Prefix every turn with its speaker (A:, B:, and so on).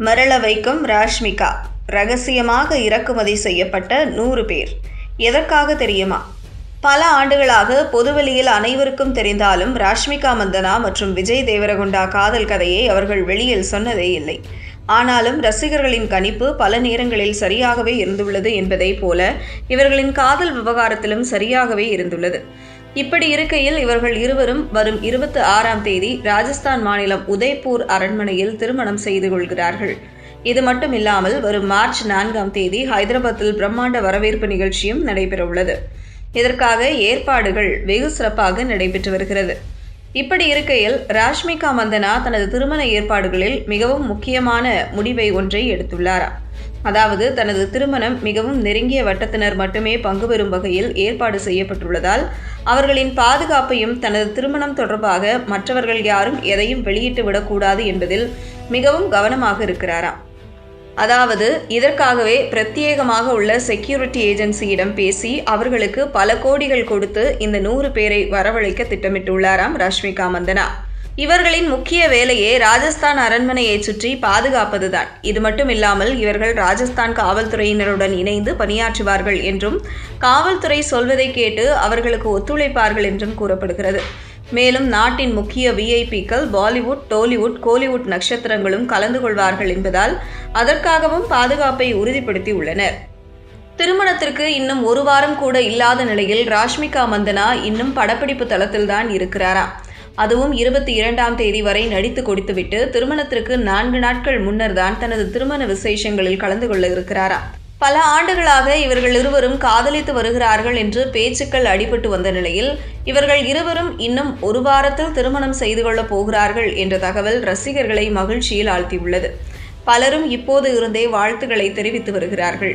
A: மரள வைக்கும் ராஷ்மிகா. ரகசியமாக இறக்குமதி செய்யப்பட்ட 100 பேர். எதற்காக தெரியுமா? பல ஆண்டுகளாக பொதுவெளியில் அனைவருக்கும் தெரிந்தாலும் ராஷ்மிகா மந்தனா மற்றும் விஜய் தேவரகுண்டா காதல் கதையை அவர்கள் வெளியில் சொன்னதே இல்லை. ஆனாலும் ரசிகர்களின் கணிப்பு பல நேரங்களில் சரியாகவே இருந்துள்ளது என்பதைப் போல இவர்களின் காதல் விவகாரத்திலும் சரியாகவே இருந்துள்ளது. இப்படி இருக்கையில் இவர்கள் இருவரும் வரும் 26ஆம் தேதி ராஜஸ்தான் மாநிலம் உதய்பூர் அரண்மனையில் திருமணம் செய்து கொள்கிறார்கள். இது மட்டுமில்லாமல் வரும் மார்ச் 4ஆம் தேதி ஹைதராபாத்தில் பிரம்மாண்ட வரவேற்பு நிகழ்ச்சியும் நடைபெறவுள்ளது. இதற்காக ஏற்பாடுகள் வெகு சிறப்பாக நடைபெற்று வருகிறது. இப்படி இருக்கையில் ராஷ்மிகா மந்தனா தனது திருமண ஏற்பாடுகளில் மிகவும் முக்கியமான முடிவை ஒன்றை எடுத்துள்ளாராம். அதாவது தனது திருமணம் மிகவும் நெருங்கிய வட்டத்தினர் மட்டுமே பங்கு பெறும் வகையில் ஏற்பாடு செய்யப்பட்டுள்ளதால் அவர்களின் பாதுகாப்பையும் தனது திருமணம் தொடர்பாக மற்றவர்கள் யாரும் எதையும் வெளியிட்டு விடக்கூடாது என்பதில் மிகவும் கவனமாக இருக்கிறாராம். அதாவது இதற்காகவே பிரத்யேகமாக உள்ள செக்யூரிட்டி ஏஜென்சியிடம் பேசி அவர்களுக்கு பல கோடிகள் கொடுத்து இந்த 100 பேரை வரவழைக்க திட்டமிட்டுள்ளாராம் ராஷ்மிகா மந்தனா. இவர்களின் முக்கிய வேலையே ராஜஸ்தான் அரண்மனையை சுற்றி பாதுகாப்பதுதான். இது மட்டுமில்லாமல் இவர்கள் ராஜஸ்தான் காவல்துறையினருடன் இணைந்து பணியாற்றுவார்கள் என்றும் காவல்துறை சொல்வதை கேட்டு அவர்களுக்கு ஒத்துழைப்பார்கள் என்றும் கூறப்படுகிறது. மேலும் நாட்டின் முக்கிய விஐபிக்கள் பாலிவுட், டோலிவுட், கோலிவுட் நட்சத்திரங்களும் கலந்து கொள்வார்கள் என்பதால் அதற்காகவும் பாதுகாப்பை உறுதிப்படுத்தி உள்ளனர். திருமணத்திற்கு இன்னும் 1 வாரம் கூட இல்லாத நிலையில் ராஷ்மிகா மந்தனா இன்னும் படப்பிடிப்பு தளத்தில்தான் இருக்கிறாராம். அதுவும் 22ஆம் தேதி வரை நடித்து கொடுத்துவிட்டு திருமணத்திற்கு 4 நாட்கள் முன்னர் தான் தனது திருமண விசேஷங்களில் கலந்து கொள்ள இருக்கிறாராம். பல ஆண்டுகளாக இவர்கள் இருவரும் காதலித்து வருகிறார்கள் என்று பேச்சுக்கள் அடிபட்டு வந்த நிலையில் இவர்கள் இருவரும் இன்னும் 1 வாரத்தில் திருமணம் செய்து கொள்ளப் போகிறார்கள் என்ற தகவல் ரசிகர்களை மகிழ்ச்சியில் ஆழ்த்தியுள்ளது. பலரும் இப்போது இருந்தே வாழ்த்துக்களை தெரிவித்து வருகிறார்கள்.